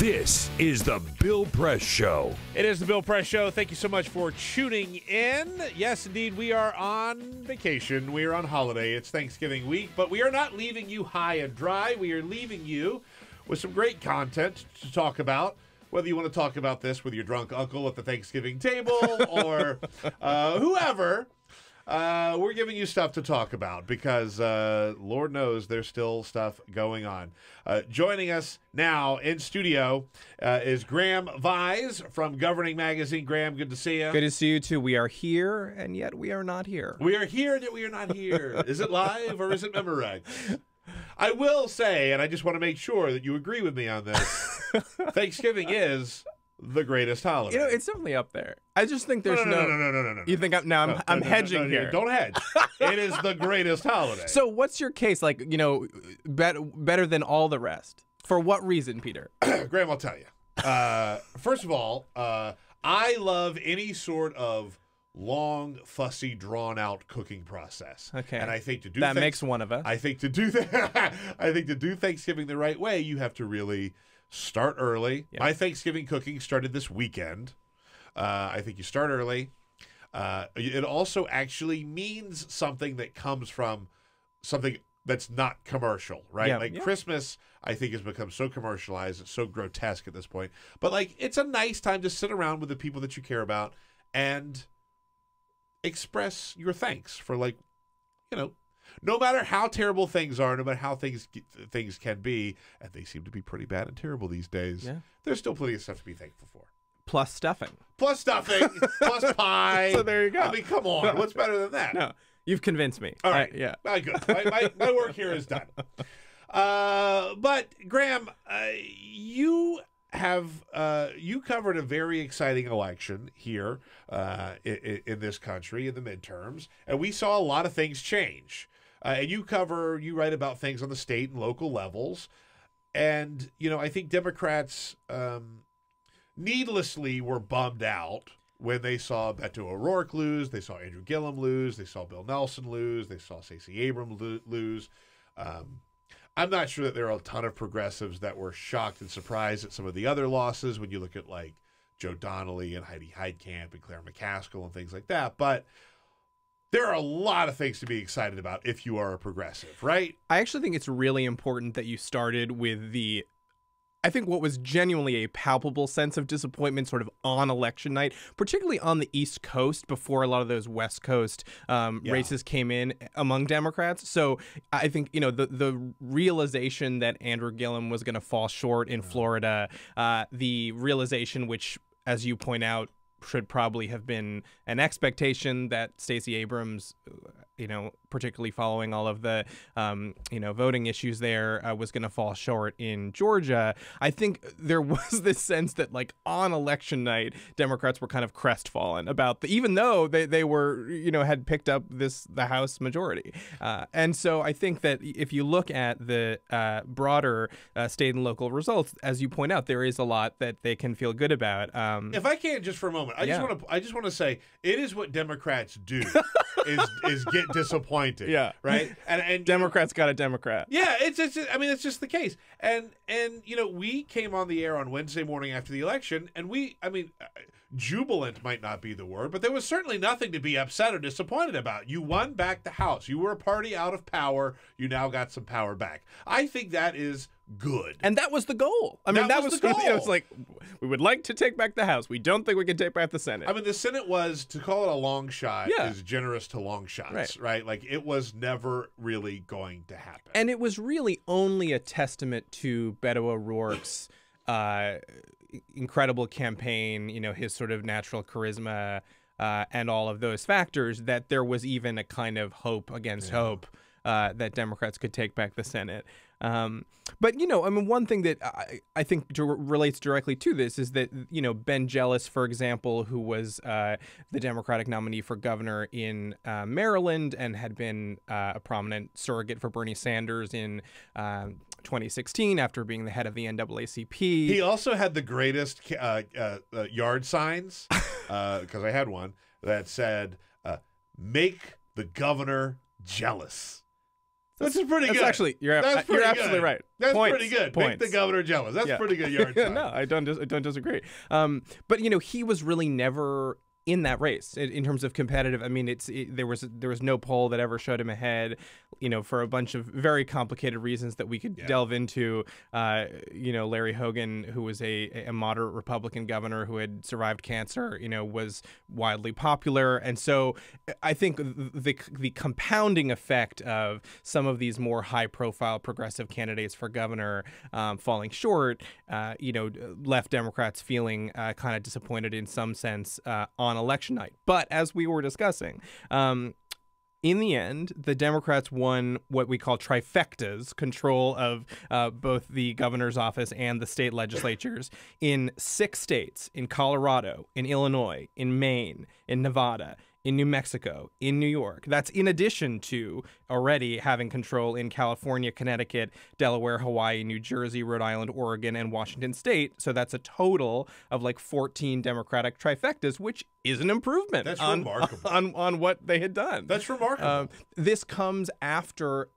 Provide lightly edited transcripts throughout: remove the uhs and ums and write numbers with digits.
This is the Bill Press Show. It is the Bill Press Show. Thank you so much for tuning in. Yes, indeed, we are on vacation. We are on holiday. It's Thanksgiving week, but we are not leaving you high and dry. We are leaving you with some great content to talk about. Whether you want to talk about this with your drunk uncle at the Thanksgiving table or whoever, we're giving you stuff to talk about because Lord knows there's still stuff going on. Joining us now in studio is Graham Vyse from Governing Magazine. Graham, good to see you. Good to see you, too. We are here, and yet we are not here. We are here, and yet we are not here. Is it live or is it Memorex? I will say, and I just want to make sure that you agree with me on this, Thanksgiving is the greatest holiday. You know, it's definitely up there. I just think there's no. You think I'm hedging here? Don't hedge. It is the greatest holiday. So what's your case? Like, you know, better than all the rest. For what reason, Peter? Graham, I'll tell you. First of all, I love any sort of long, fussy, drawn-out cooking process. Okay, and I think to do that makes one of us. I think to do that, I think to do Thanksgiving the right way, you have to really start early. Yep. My Thanksgiving cooking started this weekend. I think you start early. It also actually means something that comes from something that's not commercial, right? Yeah, like yeah. Christmas, I think, has become so commercialized. It's so grotesque at this point. But like, it's a nice time to sit around with the people that you care about and express your thanks for, like, you know, no matter how terrible things are, no matter how things can be, and they seem to be pretty bad and terrible these days, yeah. There's still plenty of stuff to be thankful for. Plus stuffing. Plus pie. So there you go. I mean, come on. What's better than that? No, you've convinced me. All right. Yeah. Good. My work here is done. But, Graham, you covered a very exciting election here in this country in the midterms, and we saw a lot of things change. And you write about things on the state and local levels, and you know, I think Democrats needlessly were bummed out when they saw Beto O'Rourke lose, they saw Andrew Gillum lose, they saw Bill Nelson lose, they saw Stacey Abrams lose. I'm not sure that there are a ton of progressives that were shocked and surprised at some of the other losses when you look at, like, Joe Donnelly and Heidi Heitkamp and Claire McCaskill and things like that. But there are a lot of things to be excited about if you are a progressive, right? I actually think it's really important that you started with I think what was genuinely a palpable sense of disappointment sort of on election night, particularly on the East Coast before a lot of those West Coast races came in among Democrats. So I think, you know, the realization that Andrew Gillum was going to fall short in Florida, the realization, which, as you point out, should probably have been an expectation, that Stacey Abrams, you know, particularly following all of the, you know, voting issues there, was going to fall short in Georgia. I think there was this sense that, like, on election night, Democrats were kind of crestfallen about even though they were, you know, had picked up the House majority. And so I think that if you look at the broader state and local results, as you point out, there is a lot that they can feel good about. If I can, just for a moment, I just want to say it is what Democrats do is get disappointed. Yeah. Right. And Democrats got a Democrat. Yeah. It's just the case. And you know, we came on the air on Wednesday morning after the election, and jubilant might not be the word, but there was certainly nothing to be upset or disappointed about. You won back the House. You were a party out of power. You now got some power back. I think that is good. And that was the goal. I mean, that was the goal. You know, it's like, we would like to take back the House. We don't think we can take back the Senate. I mean, the Senate was, to call it a long shot, is generous to long shots, right? Like, it was never really going to happen. And it was really only a testament to Beto O'Rourke's incredible campaign, you know, his sort of natural charisma and all of those factors, that there was even a kind of hope against hope that Democrats could take back the Senate. But, you know, I mean, one thing that I think relates directly to this is that, you know, Ben Jealous, for example, who was the Democratic nominee for governor in Maryland and had been a prominent surrogate for Bernie Sanders in 2016 after being the head of the NAACP. He also had the greatest yard signs, because I had one, that said, make the governor jealous. That's pretty good. Actually, you're absolutely right. That's Points. pretty good. Points. Make the governor jealous. That's pretty good yardstick. No, I don't disagree. But he was really never in that race in terms of competitive. I mean, there was no poll that ever showed him ahead, for a bunch of very complicated reasons that we could delve into. Larry Hogan, who was a moderate Republican governor who had survived cancer, was widely popular. And so I think the compounding effect of some of these more high profile progressive candidates for governor falling short, left Democrats feeling kind of disappointed in some sense on election night. But as we were discussing, in the end, the Democrats won what we call trifectas, control of both the governor's office and the state legislatures in 6 states: in Colorado, in Illinois, in Maine, in Nevada, in New Mexico, in New York. That's in addition to already having control in California, Connecticut, Delaware, Hawaii, New Jersey, Rhode Island, Oregon, and Washington State. So that's a total of like 14 Democratic trifectas, which is an improvement. That's remarkable. On what they had done. That's remarkable. This comes after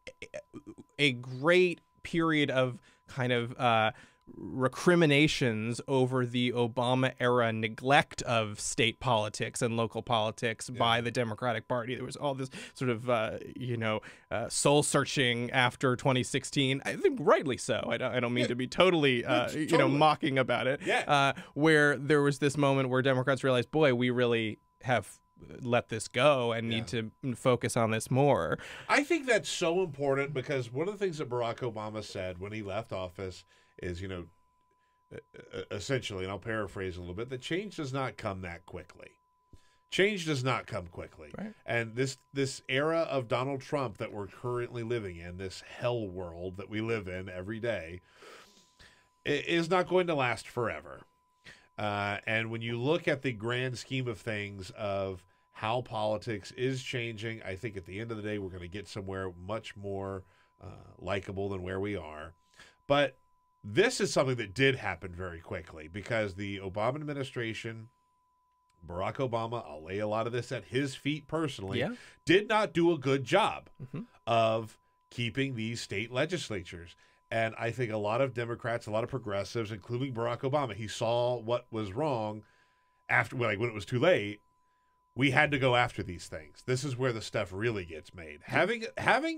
a great period of kind of recriminations over the Obama era neglect of state politics and local politics by the Democratic Party. There was all this sort of soul searching after 2016. I think rightly so. I don't mean to be totally mocking about it. Where there was this moment where Democrats realized, boy, we really have let this go and need to focus on this more. I think that's so important because one of the things that Barack Obama said when he left office is, essentially, and I'll paraphrase a little bit, that change does not come that quickly. Change does not come quickly. Right. And this era of Donald Trump that we're currently living in, this hell world that we live in every day, is not going to last forever. And when you look at the grand scheme of things of how politics is changing, I think at the end of the day, we're going to get somewhere much more likable than where we are. But this is something that did happen very quickly because the Obama administration, Barack Obama, I'll lay a lot of this at his feet personally, did not do a good job of keeping these state legislatures. And I think a lot of Democrats, a lot of progressives, including Barack Obama, he saw what was wrong after, when it was too late. We had to go after these things. This is where the stuff really gets made. Having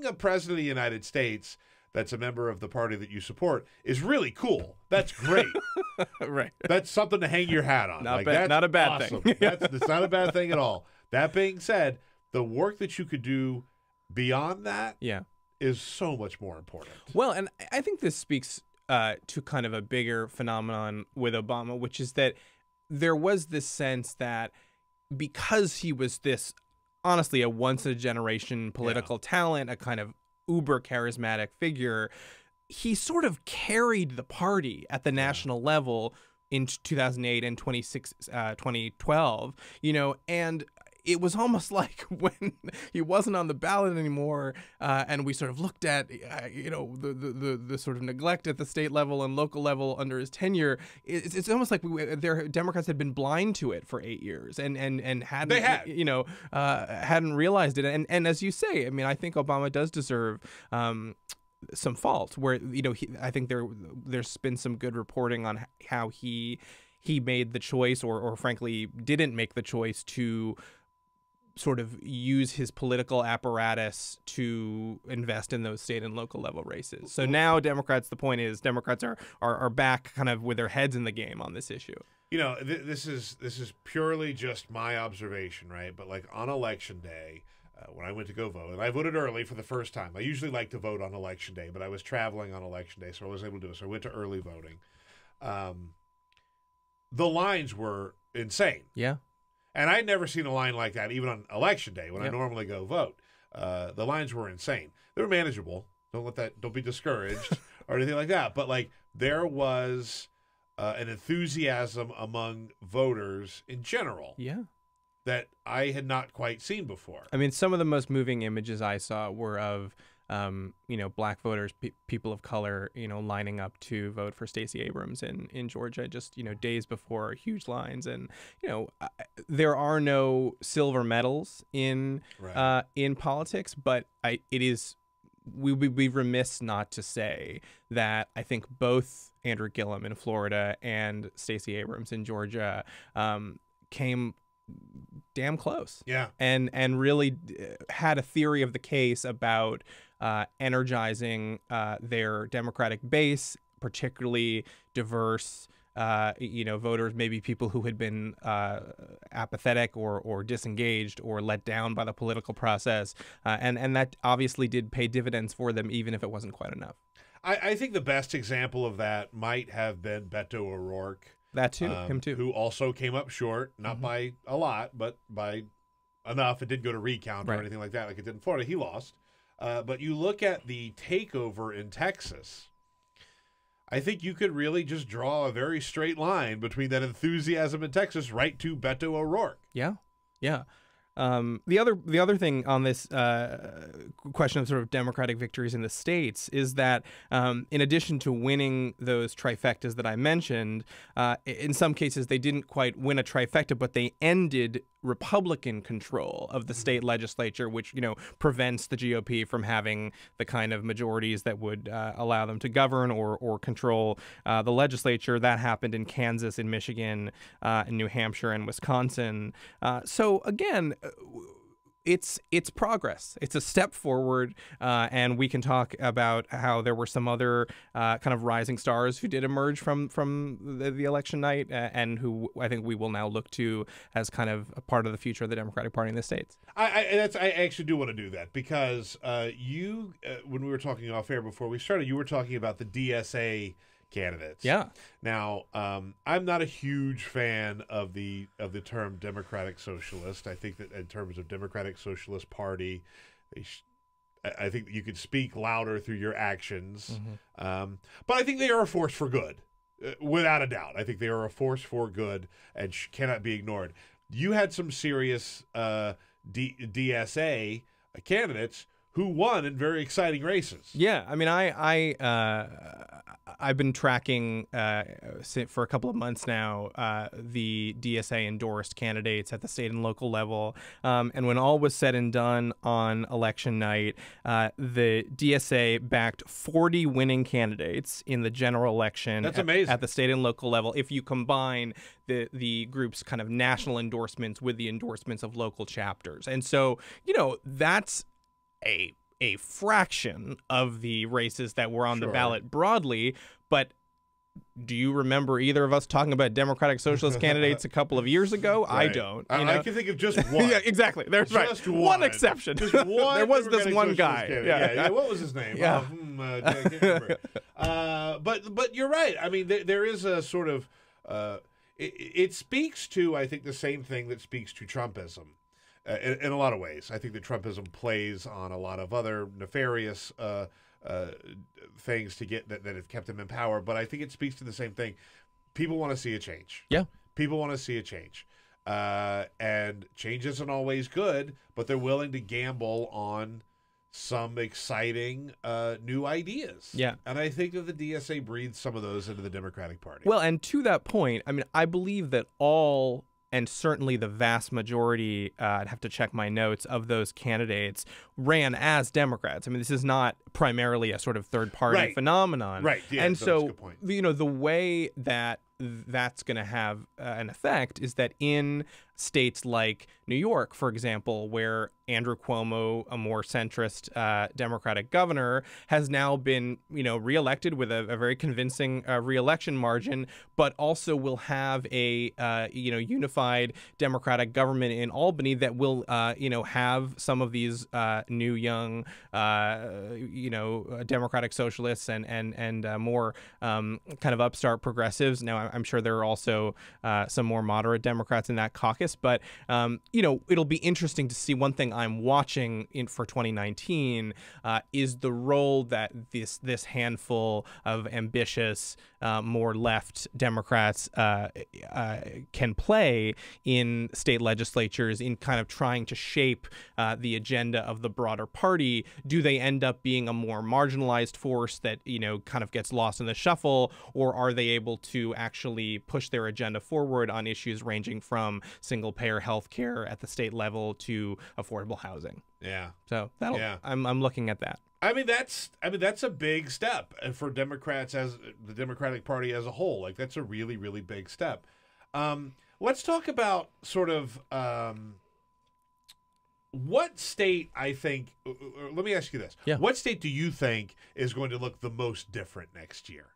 a president of the United States that's a member of the party that you support is really cool. That's great. Right. That's something to hang your hat on. Not a bad awesome. thing. It's not a bad thing at all. That being said, the work that you could do beyond that is so much more important. Well, and I think this speaks to kind of a bigger phenomenon with Obama, which is that there was this sense that because he was this, honestly, a once-in-a-generation political talent, a kind of uber charismatic figure, he sort of carried the party at the national level in 2008 and 2012, and it was almost like when he wasn't on the ballot anymore, and we sort of looked at, the sort of neglect at the state level and local level under his tenure. It's almost like Democrats had been blind to it for 8 years and hadn't hadn't realized it. And as you say, I mean, I think Obama does deserve some fault. Where I think there's been some good reporting on how he made the choice, or frankly didn't make the choice to sort of use his political apparatus to invest in those state and local level races. So now Democrats are back kind of with their heads in the game on this issue. This is purely just my observation, right? But like on election day, when I went to go vote, and I voted early for the first time. I usually like to vote on election day, but I was traveling on election day, so I was able to do it. So I went to early voting. The lines were insane. Yeah. And I'd never seen a line like that, even on election day when I normally go vote. The lines were insane. They were manageable. Don't be discouraged or anything like that. But like there was an enthusiasm among voters in general. That I had not quite seen before. I mean, some of the most moving images I saw were of black voters, people of color, lining up to vote for Stacey Abrams in Georgia, just, days before huge lines. And, there are no silver medals in politics, but it is we would be remiss not to say that I think both Andrew Gillum in Florida and Stacey Abrams in Georgia came damn close. Yeah. And really had a theory of the case about energizing their Democratic base, particularly diverse voters, maybe people who had been apathetic or disengaged or let down by the political process. And that obviously did pay dividends for them, even if it wasn't quite enough. I think the best example of that might have been Beto O'Rourke. That too, him too. Who also came up short, not by a lot, but by enough. It didn't go to recount or anything like that, like it did in Florida. He lost. But you look at the takeover in Texas, I think you could really just draw a very straight line between that enthusiasm in Texas right to Beto O'Rourke. Yeah, yeah. The other thing on this question of sort of Democratic victories in the states is that in addition to winning those trifectas that I mentioned, in some cases they didn't quite win a trifecta, but they ended Republican control of the state legislature, which prevents the GOP from having the kind of majorities that would allow them to govern or control the legislature. That happened in Kansas, in Michigan, in New Hampshire, and Wisconsin. So again, it's progress. It's a step forward, and we can talk about how there were some other kind of rising stars who did emerge from the election night, and who I think we will now look to as kind of a part of the future of the Democratic Party in the states. I actually do want to do that because when we were talking off air before we started, you were talking about the DSA candidates. Yeah. Now, I'm not a huge fan of the term Democratic Socialist. I think that in terms of Democratic Socialist Party, I think you could speak louder through your actions. But I think they are a force for good, without a doubt. I think they are a force for good and cannot be ignored. You had some serious DSA candidates who won in very exciting races. Yeah, I mean, I've been tracking for a couple of months now the DSA endorsed candidates at the state and local level, and when all was said and done on election night, the DSA backed 40 winning candidates in the general election. That's amazing. At the state and local level. If you combine the group's kind of national endorsements with the endorsements of local chapters, and so that's a fraction of the races that were on the ballot broadly. But do you remember either of us talking about Democratic Socialist candidates a couple of years ago? Right. I don't. I can think of just one. Yeah, exactly. There's just one exception. Just one. There was this one guy. Yeah. What was his name? Yeah. I can't remember. But you're right. I mean, there is a sort of it speaks to, I think, the same thing that speaks to Trumpism. In a lot of ways. I think that Trumpism plays on a lot of other nefarious things to get that have kept him in power, but I think it speaks to the same thing. People want to see a change. Yeah. People want to see a change. And change isn't always good, but they're willing to gamble on some exciting new ideas. Yeah. And I think that the DSA breathes some of those into the Democratic Party. Well, and to that point, I mean, I believe that all, and certainly the vast majority, I'd have to check my notes, of those candidates ran as Democrats. I mean, this is not primarily a sort of third-party phenomenon. Right. Yeah, and that's a good point. The way that that's going to have an effect is that in states like New York, for example, where Andrew Cuomo, a more centrist Democratic governor, has now been, reelected with a very convincing reelection margin, but also will have a, unified Democratic government in Albany that will, have some of these new young, Democratic socialists and more kind of upstart progressives. Now, I'm sure there are also some more moderate Democrats in that caucus, but it'll be interesting to see. One thing I'm watching for 2019 is the role that this handful of ambitious, more left Democrats can play in state legislatures in kind of trying to shape the agenda of the broader party. Do they end up being a more marginalized force that kind of gets lost in the shuffle, or are they able to actually push their agenda forward on issues ranging from single-payer health care at the state level to affordable housing? Yeah. So I'm looking at that. that's a big step for Democrats, as the Democratic Party as a whole. Like, that's a really, really big step. Let's talk about sort of what state, I think, let me ask you this. Yeah. What state do you think is going to look the most different next year?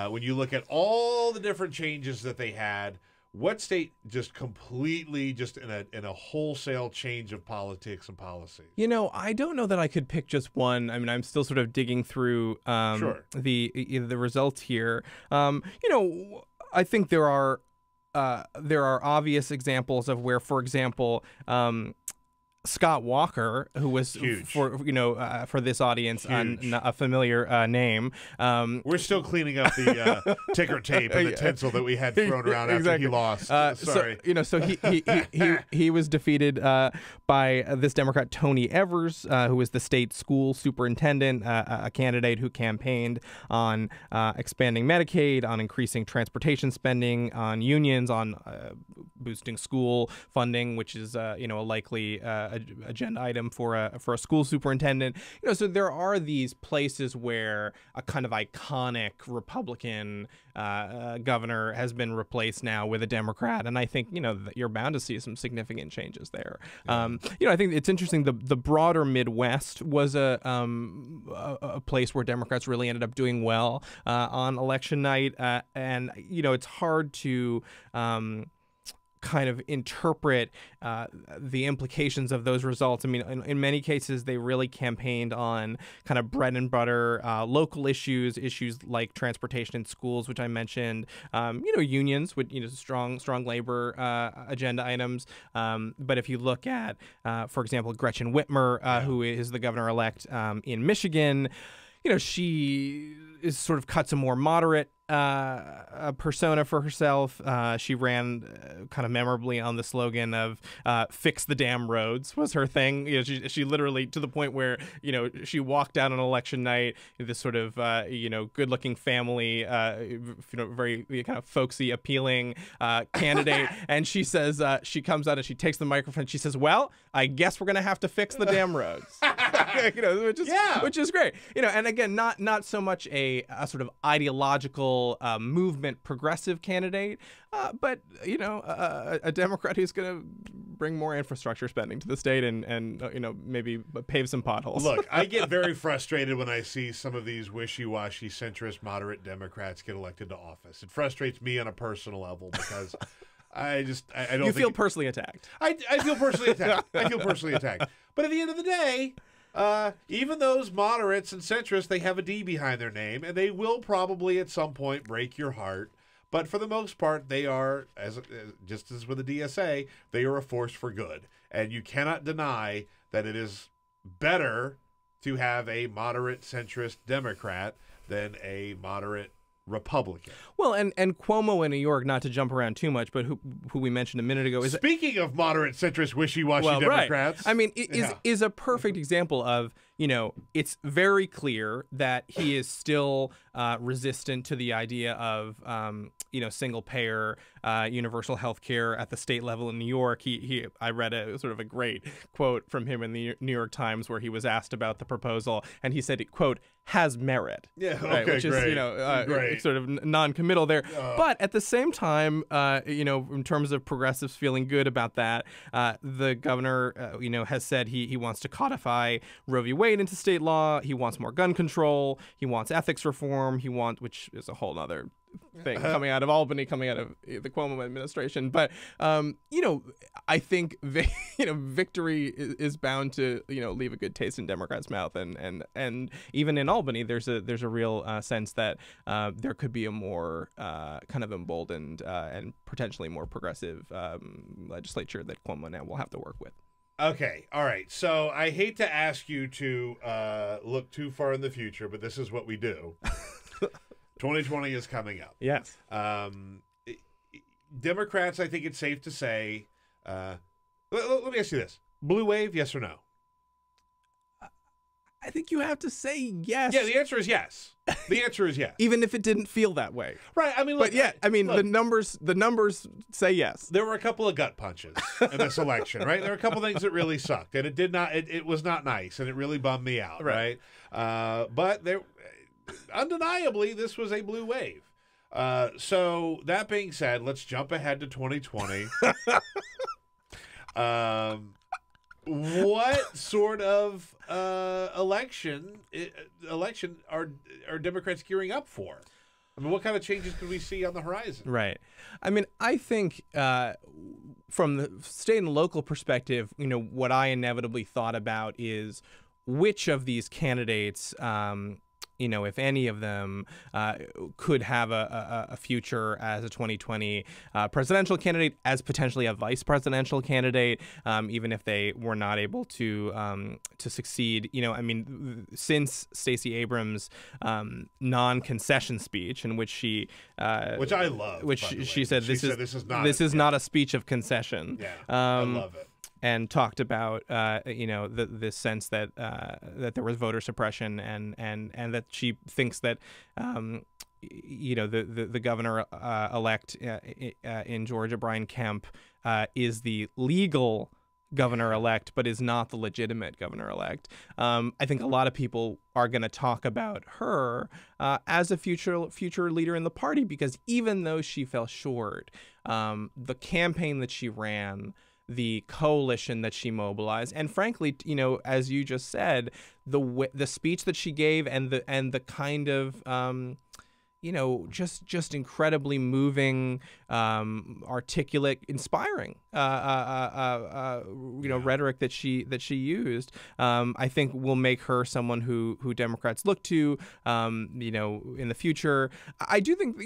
When you look at all the different changes that they had, what state just completely just in a wholesale change of politics and policy? You know, I don't know that I could pick just one. I mean, I'm still sort of digging through Sure. the results here. You know, I think there are obvious examples of where, for example, Scott Walker, who was Huge. for this audience Huge. a familiar name. We're still cleaning up the ticker tape and the tinsel that we had thrown around after he lost. Sorry. So he was defeated by this Democrat Tony Evers, who was the state school superintendent, a candidate who campaigned on expanding Medicaid, on increasing transportation spending, on unions, on boosting school funding, which is a likely agenda item for a school superintendent. So there are these places where a kind of iconic Republican governor has been replaced now with a Democrat, and I think that you're bound to see some significant changes there. Yeah. I think it's interesting. The broader Midwest was a place where Democrats really ended up doing well on election night, and it's hard to kind of interpret the implications of those results. I mean, in many cases, they really campaigned on kind of bread and butter local issues like transportation in schools, which I mentioned, unions with, strong labor agenda items. But if you look at, for example, Gretchen Whitmer, who is the governor-elect in Michigan, she is sort of cuts a more moderate persona for herself. She ran kind of memorably on the slogan of "Fix the damn roads" was her thing. She literally, to the point where she walked out on election night, this sort of good-looking family, very kind of folksy, appealing candidate, and she says she comes out and she takes the microphone. She says, "Well, I guess we're gonna have to fix the damn roads," which is great. And again, not so much a sort of ideological movement progressive candidate, but a Democrat who's going to bring more infrastructure spending to the state and maybe pave some potholes. Look, I get very frustrated when I see some of these wishy-washy centrist moderate Democrats get elected to office. It frustrates me on a personal level because I don't. You feel personally attacked. I feel personally attacked. I feel personally attacked. But at the end of the day, even those moderates and centrists, they have a D behind their name, and they will probably at some point break your heart. But for the most part, they are, just as with the DSA, they are a force for good. And you cannot deny that it is better to have a moderate centrist Democrat than a moderate Republican. Well, and Cuomo in New York, not to jump around too much, but who we mentioned a minute ago is speaking of moderate centrist wishy-washy Democrats. Right. I mean, is a perfect example of it's very clear that he is still resistant to the idea of single payer universal health care at the state level in New York. I read a sort of a great quote from him in the New York Times where he was asked about the proposal, and he said, quote, "has merit." Yeah, okay, right, which great. is great. sort of non-committal there. But at the same time, in terms of progressives feeling good about that, the governor has said he wants to codify Roe v. Wade into state law. He wants more gun control. He wants ethics reform. Which is a whole other thing coming out of Albany, coming out of the Cuomo administration. But I think victory is bound to leave a good taste in Democrats' mouth, and even in Albany, there's a real sense that there could be a more kind of emboldened and potentially more progressive legislature that Cuomo now will have to work with. Okay, all right. So I hate to ask you to look too far in the future, but this is what we do. 2020 is coming up. Yes. Democrats, I think it's safe to say, let me ask you this. Blue wave, yes or no? I think you have to say yes. Yeah, the answer is yes. The answer is yes. Even if it didn't feel that way. Right. I mean, look, But yeah, I mean, look, the numbers say yes. there were a couple of gut punches in this election, right? There were a couple things that really sucked, and it was not nice, and it really bummed me out, right? But there, undeniably, this was a blue wave. So that being said, let's jump ahead to 2020. What sort of election are Democrats gearing up for? I mean, what kind of changes could we see on the horizon? Right. I mean, I think from the state and local perspective, what I inevitably thought about is which of these candidates, if any of them could have a future as a 2020 presidential candidate, as potentially a vice presidential candidate, even if they were not able to succeed. I mean, since Stacey Abrams' non-concession speech, in which she, which I love, which she said, this is not a speech of concession. Yeah, I love it. And talked about this sense that that there was voter suppression and that she thinks that the governor elect in Georgia, Brian Kemp, is the legal governor-elect, but is not the legitimate governor-elect. I think a lot of people are going to talk about her as a future leader in the party, because even though she fell short, the campaign that she ran, the coalition that she mobilized, and frankly, as you just said, the speech that she gave and the kind of just incredibly moving, articulate, inspiring, rhetoric that she used, I think will make her someone who Democrats look to, in the future. I do think,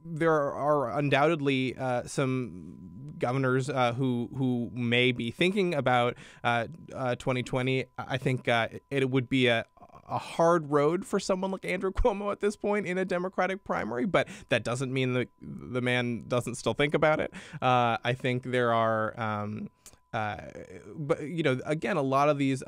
there are undoubtedly some governors who may be thinking about 2020. I think it would be a hard road for someone like Andrew Cuomo at this point in a Democratic primary, but that doesn't mean the man doesn't still think about it. I think there are but again, a lot of these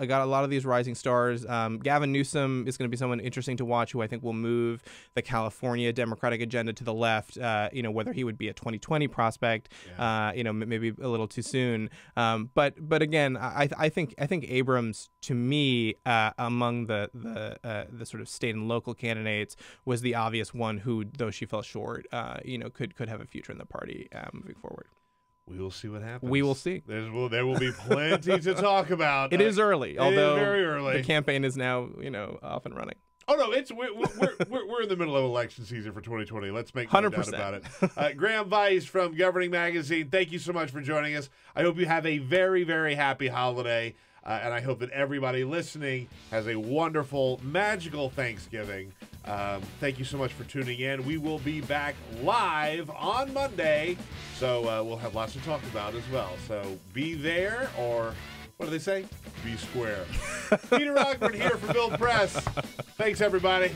rising stars. Gavin Newsom is going to be someone interesting to watch, who I think will move the California Democratic agenda to the left. Whether he would be a 2020 prospect, maybe a little too soon. But again, I think Abrams, to me, among the sort of state and local candidates, was the obvious one who, though she fell short, could have a future in the party moving forward. We will see what happens. We will see. There will be plenty to talk about. It is early, although it is very early. The campaign is now, off and running. Oh no, we're in the middle of election season for 2020. Let's make no doubt about it. Graham Vyse from Governing Magazine, thank you so much for joining us. I hope you have a very, very happy holiday, and I hope that everybody listening has a wonderful, magical Thanksgiving. Thank you so much for tuning in. We will be back live on Monday, so we'll have lots to talk about as well. So be there, or what do they say? Be square. Peter Ogburn here for Bill Press. Thanks, everybody.